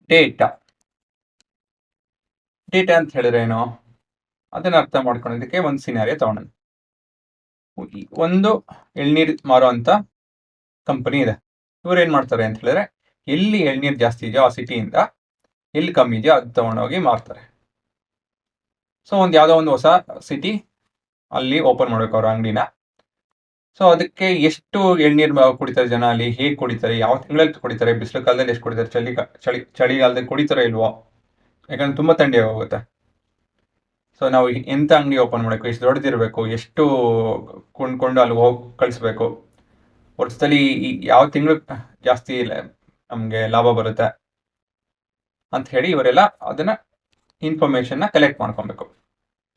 Data data ಅಂತ ಹೇಳಿದ್ರೆ ಏನು, ಅದನ್ನ ಅರ್ಥ ಮಾಡ್ಕೊಳ್ಳೋದಕ್ಕೆ ಒಂದು ಸಿನಾರಿಯೋ ತಗೊಂಡು, ಒಂದು ಎಳ್ನೀರು ಮಾರೋ ಅಂತ ಕಂಪನಿ ಇದೆ. ಇವ್ರು ಏನ್ ಮಾಡ್ತಾರೆ ಅಂತ ಹೇಳಿದ್ರೆ, ಎಲ್ಲಿ ಎಳ್ನೀರು ಜಾಸ್ತಿ ಇದೆಯೋ ಆ ಸಿಟಿಯಿಂದ ಎಲ್ಲಿ ಕಮ್ಮಿ ಇದೆಯೋ ಅದು ತಗೊಂಡೋಗಿ ಮಾರ್ತಾರೆ. ಸೊ ಯಾವುದೋ ಒಂದು ಹೊಸ ಸಿಟಿ ಅಲ್ಲಿ ಓಪನ್ ಮಾಡ್ಬೇಕು ಅವ್ರ ಅಂಗಡಿನ. ಸೊ ಅದಕ್ಕೆ ಎಷ್ಟು ಎಳ್ನೀರು ಕುಡಿತಾರೆ ಜನ, ಅಲ್ಲಿ ಹೇಗೆ ಕುಡಿತಾರೆ, ಯಾವ ತಿಂಗಳಲ್ಲಿ ಕುಡಿತಾರೆ, ಬಿಸಿಲು ಕಾಲದಲ್ಲಿ ಎಷ್ಟು ಕುಡಿತಾರೆ, ಚಳಿಗಾಲದಲ್ಲಿ ಕುಡಿತಾರೋ ಇಲ್ವೋ, ಯಾಕಂದ್ರೆ ತುಂಬಾ ಥಂಡಿ ಹೋಗುತ್ತೆ. ಸೊ ನಾವು ಎಂತ ಅಂಗಡಿ ಓಪನ್ ಮಾಡಬೇಕು, ಎಷ್ಟು ದೊಡ್ಡದಿರಬೇಕು, ಎಷ್ಟು ಕೊಂಡ್ಕೊಂಡು ಅಲ್ಲಿ ಹೋಗಿ ಕಳಿಸ್ಬೇಕು, ವರ್ಷದಲ್ಲಿ ಯಾವ ತಿಂಗಳು ಜಾಸ್ತಿ ನಮಗೆ ಲಾಭ ಬರುತ್ತೆ ಅಂತ ಹೇಳಿ ಇವರೆಲ್ಲ ಅದನ್ನ ಇನ್ಫಾರ್ಮೇಶನ್ನ ಕಲೆಕ್ಟ್ ಮಾಡ್ಕೊಬೇಕು.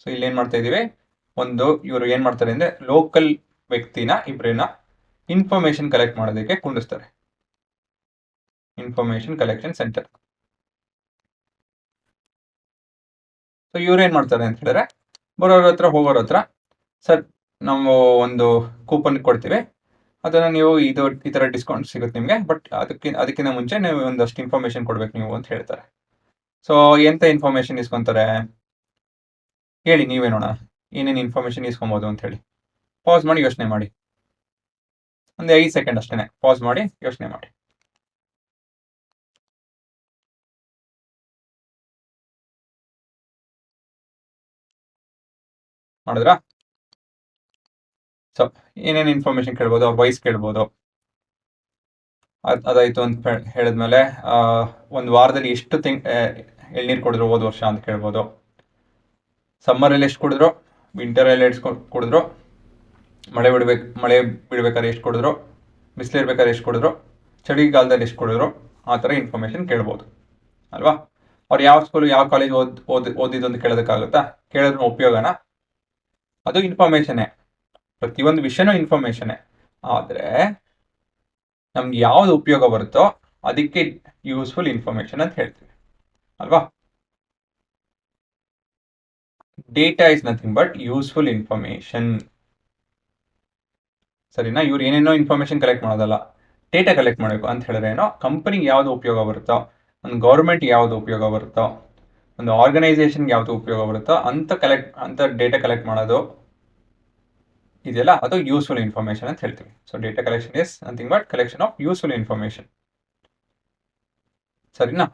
ಸೊ ಇಲ್ಲಿ ಏನ್ ಮಾಡ್ತಾ ಇದೀವಿ, ಇವರು ಏನ್ ಮಾಡ್ತಾರೆ ಅಂದ್ರೆ ಲೋಕಲ್ ವ್ಯಕ್ತಿನ ಇಬ್ಬರನ್ನ ಇನ್ಫಾರ್ಮೇಶನ್ ಕಲೆಕ್ಟ್ ಮಾಡೋದಕ್ಕೆ ಕುಂಡಿಸ್ತಾರೆ. Information collection centre. ಸೊ ಇವ್ರು ಏನ್ ಮಾಡ್ತಾರೆ ಅಂತ ಹೇಳಿದ್ರೆ, ಬರೋರ ಹತ್ರ ಹೋಗೋರ ಹತ್ರ, ಸರ್ ನಾವು ಒಂದು ಕೂಪನ್ ಕೊಡ್ತೀವಿ, ಅದನ್ನ ನೀವು ಈ ತರ ಡಿಸ್ಕೌಂಟ್ ಸಿಗುತ್ತೆ ನಿಮಗೆ, ಬಟ್ ಅದಕ್ಕಿಂತ ಮುಂಚೆ ನೀವು ಒಂದಷ್ಟು ಇನ್ಫಾರ್ಮೇಶನ್ ಕೊಡ್ಬೇಕು ನೀವು ಅಂತ ಹೇಳ್ತಾರೆ. ಸೊ ಎಂತ ಇನ್ಫಾರ್ಮೇಶನ್ ಇಸ್ಕೊಂತಾರೆ ಹೇಳಿ ನೀವೇ ನೋಡೋಣ, ಏನೇನು ಇನ್ಫಾರ್ಮೇಶನ್ ಇಸ್ಕೊಬೋದು ಅಂತ ಹೇಳಿ. ಪಾಸ್ ಮಾಡಿ ಯೋಚನೆ ಮಾಡಿ, ಒಂದು 5 ಸೆಕೆಂಡ್ ಅಷ್ಟೇನೆ ಪಾಸ್ ಮಾಡಿ ಯೋಚನೆ ಮಾಡಿ. ಮಾಡಿದ್ರಾ? ಸೊ ಏನೇನು ಇನ್ಫಾರ್ಮೇಶನ್ ಕೇಳ್ಬೋದು, ಅವ್ರ ವಯಸ್ಸು ಕೇಳ್ಬೋದು. ಅದಾಯ್ತು ಅಂತ ಹೇಳಿದ್ಮೇಲೆ ಒಂದು ವಾರದಲ್ಲಿ ಎಷ್ಟು ಎಳ್ನೀರು ಕುಡಿದ್ರು ಹೋದ ವರ್ಷ ಅಂತ ಕೇಳ್ಬೋದು. ಸಮ್ಮರಲ್ಲಿ ಎಷ್ಟು ಕುಡಿದ್ರು, ವಿಂಟರಲ್ಲಿ ಎಷ್ಟು ಕುಡಿದ್ರು, ಮಳೆ ಬಿಡ್ಬೇಕಾದ್ರೆ ಎಷ್ಟು ಕುಡಿದ್ರು, ಬಿಸಿಲು ಇರ್ಬೇಕಾದ್ರೆ ಎಷ್ಟು ಕುಡಿದ್ರು, ಚಳಿಗಾಲದಲ್ಲಿ ಎಷ್ಟು ಕುಡಿದ್ರು, ಆ ಥರ ಇನ್ಫಾರ್ಮೇಶನ್ ಕೇಳ್ಬೋದು ಅಲ್ವಾ. ಅವ್ರು ಯಾವ ಸ್ಕೂಲ್ ಯಾವ ಕಾಲೇಜ್ ಓದಿದ್ದು ಅಂತ ಕೇಳೋದಕ್ಕಾಗುತ್ತಾ? ಕೇಳಿದ್ರು ಉಪಯೋಗನ? ಅದು ಇನ್ಫಾರ್ಮೇಶನ್ನೇ, ಪ್ರತಿಯೊಂದು ವಿಷಯನೂ ಇನ್ಫಾರ್ಮೇಶನ್ನೇ. ಆದರೆ ನಮ್ಗೆ ಯಾವ್ದು ಉಪಯೋಗ ಬರುತ್ತೋ ಅದಕ್ಕೆ ಯೂಸ್ಫುಲ್ ಇನ್ಫಾರ್ಮೇಶನ್ ಅಂತ ಹೇಳ್ತೀವಿ ಅಲ್ವಾ. Data is nothing but useful information. ಸರಿನಾ? ಇವ್ರು ಏನೇನೋ ಇನ್ಫಾರ್ಮೇಶನ್ ಕಲೆಕ್ಟ್ ಮಾಡೋದಲ್ಲ, ಡೇಟಾ ಕಲೆಕ್ಟ್ ಮಾಡಬೇಕು ಅಂತ ಹೇಳಿದ್ರೆ ಏನೋ, ಕಂಪನಿಗೆ ಯಾವುದು ಉಪಯೋಗ ಬರುತ್ತೋ, ಒಂದು ಗೌರ್ಮೆಂಟ್ ಯಾವುದು ಉಪಯೋಗ ಬರುತ್ತೋ, ಒಂದು ಆರ್ಗನೈಸೇಷನ್ಗೆ ಯಾವುದು ಉಪಯೋಗ ಬರುತ್ತೋ ಅಂತ ಡೇಟಾ ಕಲೆಕ್ಟ್ ಮಾಡೋದು ಇದೆಯಲ್ಲ, ಅದು ಯೂಸ್ಫುಲ್ ಇನ್ಫಾರ್ಮೇಶನ್ ಅಂತ ಹೇಳ್ತೀವಿ. So data collection is nothing but collection of useful information. ಸರಿನಾ?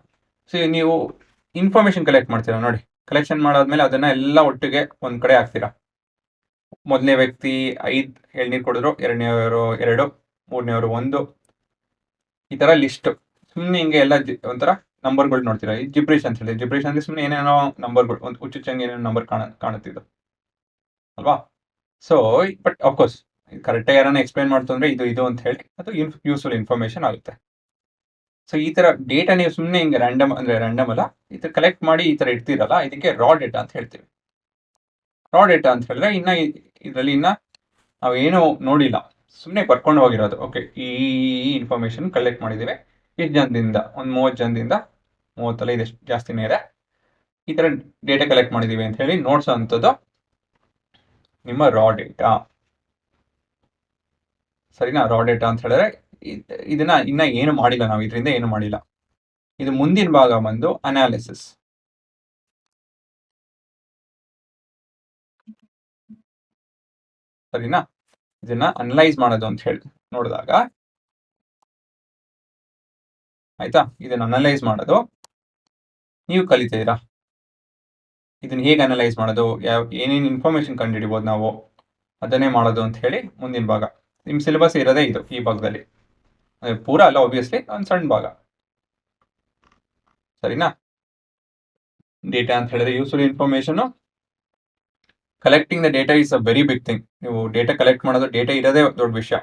ಸೊ ನೀವು ಇನ್ಫಾರ್ಮೇಶನ್ ಕಲೆಕ್ಟ್ ಮಾಡ್ತೀರಾ ನೋಡಿ, ಕಲೆಕ್ಷನ್ ಮಾಡಾದ್ಮೇಲೆ ಅದನ್ನ ಎಲ್ಲ ಒಟ್ಟಿಗೆ ಒಂದ್ ಕಡೆ ಹಾಕ್ತೀರಾ. ಮೊದಲನೇ ವ್ಯಕ್ತಿ 5 ಎಳ್ನೀರು ಕೊಡಿದ್ರು, ಎರಡನೇವರು 2, ಮೂರನೇವರು 1, ಈ ತರ ಲಿಸ್ಟ್. ಸುಮ್ಮನೆ ಹಿಂಗೆ ಎಲ್ಲ ಒಂಥರ ನಂಬರ್ಗಳು ನೋಡ್ತೀರಾ. ಜಿಬ್ರಿಶ್ ಅಂತ ಹೇಳಿ, ಜಿಬ್ರಿಶ್ ಅಂದ್ರೆ ಸುಮ್ಮನೆ ಏನೇನೋ ನಂಬರ್ಗಳು, ಒಂದು ಹುಚ್ಚುಚ್ಚಂಗೆ ಏನೇನೋ ನಂಬರ್ ಕಾಣುತ್ತಿದ್ದು ಅಲ್ವಾ. ಸೊ ಬಟ್ ಅಫ್ಕೋರ್ಸ್ ಕರೆಕ್ಟಾಗಿ ಯಾರನ್ನ ಎಕ್ಸ್ಪ್ಲೈನ್ ಮಾಡ್ತು ಅಂದ್ರೆ ಇದು ಅಂತ ಹೇಳಿ ಅದು ಯೂಸ್ಫುಲ್ ಇನ್ಫಾರ್ಮೇಶನ್ ಆಗುತ್ತೆ. ಸೊ ಈ ತರ ಡೇಟಾ ನೀವು ಸುಮ್ಮನೆ ಹಿಂಗೆ ರ್ಯಾಂಡಮ್ ಅಲ್ಲ, ಈ ತರ ಕಲೆಕ್ಟ್ ಮಾಡಿ ಈ ತರ ಇಡ್ತೀರಲ್ಲ, ಇದಕ್ಕೆ ರಾ ಡೇಟಾ ಅಂತ ಹೇಳ್ತೀವಿ. ರಾ ಡೇಟಾ ಅಂತ ಹೇಳಿದ್ರೆ ಇದರಲ್ಲಿ ನಾವೇನು ನೋಡಿಲ್ಲ, ಸುಮ್ಮನೆ ಬರ್ಕೊಂಡು ಹೋಗಿರೋದು. ಓಕೆ, ಈ ಇನ್ಫಾರ್ಮೇಶನ್ ಕಲೆಕ್ಟ್ ಮಾಡಿದ್ದೀವಿ ಎಷ್ಟು ಜನದಿಂದ, ಒಂದು 30 ಜನದಿಂದ, 30 ಇದೆಷ್ಟು ಜಾಸ್ತಿನೇ ಇದೆ, ಈ ತರ ಡೇಟಾ ಕಲೆಕ್ಟ್ ಮಾಡಿದ್ದೀವಿ ಅಂತ ಹೇಳಿ ನೋಡ್ಸೋ ಅಂಥದ್ದು ನಿಮ್ಮ ರಾ ಡೇಟಾ. ಸರಿನಾ? ರಾ ಡೇಟಾ ಅಂತ ಹೇಳಿದ್ರೆ ಇನ್ನ ಏನು ಮಾಡಿಲ್ಲ ನಾವು, ಇದರಿಂದ ಏನು ಮಾಡಿಲ್ಲ. ಇದು ಮುಂದಿನ ಭಾಗ ಬಂದು ಅನಾಲಿಸಿಸ್. ಸರಿನಾ? ಇದನ್ನ ಅನಲೈಸ್ ಮಾಡೋದು ಅಂತ ಹೇಳಿ ನೋಡಿದಾಗ, ಆಯ್ತಾ, ಇದನ್ನ ಅನಲೈಸ್ ಮಾಡೋದು ನೀವು ಕಲಿತೀರಾ. ಇದನ್ನ ಹೇಗೆ ಅನಲೈಸ್ ಮಾಡೋದು, ಏನೇನು ಇನ್ಫಾರ್ಮೇಶನ್ ಕಂಡುಹಿಡಿಬೋದು ನಾವು, ಅದನ್ನೇ ಮಾಡೋದು ಅಂತ ಹೇಳಿ ಮುಂದಿನ ಭಾಗ. ನಿಮ್ಮ ಸಿಲೆಬಸ್ ಇರೋದೇ ಇದು, ಈ ಭಾಗದಲ್ಲಿ. ಪೂರ ಅಲ್ಲ, ಆಬ್ವಿಯಸ್ಲಿ ಒಂದು ಸಣ್ಣ ಭಾಗ. ಸರಿನಾ? ಡೇಟಾ ಅಂತ ಹೇಳಿದ್ರೆ useful information. Collecting the data is a very big thing. ನೀವು ಡೇಟಾ ಕಲೆಕ್ಟ್ ಮಾಡೋದು, ಡೇಟಾ ಇರೋದೇ ದೊಡ್ಡ ವಿಷಯ.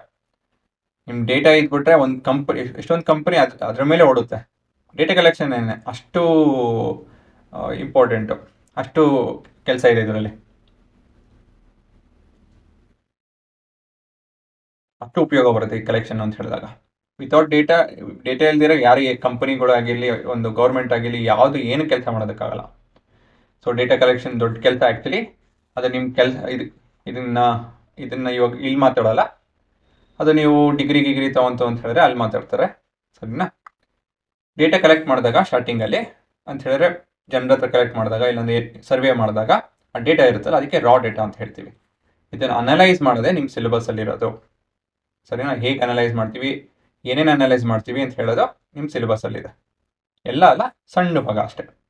ನಿಮ್ಮ ಡೇಟಾ ಇದ್ಬಿಟ್ರೆ ಒಂದು ಕಂಪನಿ, ಎಷ್ಟೊಂದು ಕಂಪನಿ ಅದ್ರ ಮೇಲೆ ಓಡುತ್ತೆ. ಡೇಟಾ ಕಲೆಕ್ಷನ್ ಅಷ್ಟು ಇಂಪಾರ್ಟೆಂಟು, ಅಷ್ಟು ಕೆಲಸ ಇದೆ ಇದರಲ್ಲಿ, ಅಷ್ಟು ಉಪಯೋಗ ಬರುತ್ತೆ ಈ ಕಲೆಕ್ಷನ್ ಅಂತ ಹೇಳಿದಾಗ. ವಿತೌಟ್ ಡೇಟಾ ಇಲ್ದಿರೋ ಯಾರಿಗೆ, ಕಂಪನಿಗಳಾಗಿರಲಿ, ಒಂದು ಗೌರ್ಮೆಂಟ್ ಆಗಿರಲಿ, ಯಾವುದು ಏನು ಕೆಲಸ ಮಾಡೋದಕ್ಕಾಗಲ್ಲ. ಸೊ ಡೇಟಾ ಕಲೆಕ್ಷನ್ ದೊಡ್ಡ ಕೆಲಸ ಆ್ಯಕ್ಚುಲಿ. ಅದು ನಿಮ್ಮ ಕೆಲಸ. ಇದನ್ನ ಇವಾಗ ಇಲ್ಲಿ ಮಾತಾಡೋಲ್ಲ, ಅದು ನೀವು ಡಿಗ್ರಿ ತಗೊಂತು ಅಂತ ಹೇಳಿದ್ರೆ ಅಲ್ಲಿ ಮಾತಾಡ್ತಾರೆ. ಸರಿನಾ? ಡೇಟಾ ಕಲೆಕ್ಟ್ ಮಾಡಿದಾಗ ಸ್ಟಾರ್ಟಿಂಗಲ್ಲಿ ಅಂತ ಹೇಳಿದ್ರೆ ಜನರ ಹತ್ರ ಕಲೆಕ್ಟ್ ಮಾಡಿದಾಗ ಇಲ್ಲಾಂದ್ರೆ ಸರ್ವೆ ಮಾಡಿದಾಗ ಆ ಡೇಟಾ ಇರುತ್ತಲ್ಲ ಅದಕ್ಕೆ ರಾ ಡೇಟಾ ಅಂತ ಹೇಳ್ತೀವಿ. ಇದನ್ನು ಅನಲೈಸ್ ಮಾಡೋದೇ ನಿಮ್ಮ ಸಿಲೆಬಸ್ಸಲ್ಲಿರೋದು. ಸರಿನಾ? ಹೇಗೆ ಅನಲೈಸ್ ಮಾಡ್ತೀವಿ, ಏನೇನು ಅನಲೈಸ್ ಮಾಡ್ತೀವಿ ಅಂತ ಹೇಳೋದು ನಿಮ್ಮ ಸಿಲೆಬಸ್ಸಲ್ಲಿದೆ. ಎಲ್ಲ ಅಲ್ಲ, ಸಣ್ಣ ಭಾಗ ಅಷ್ಟೇ.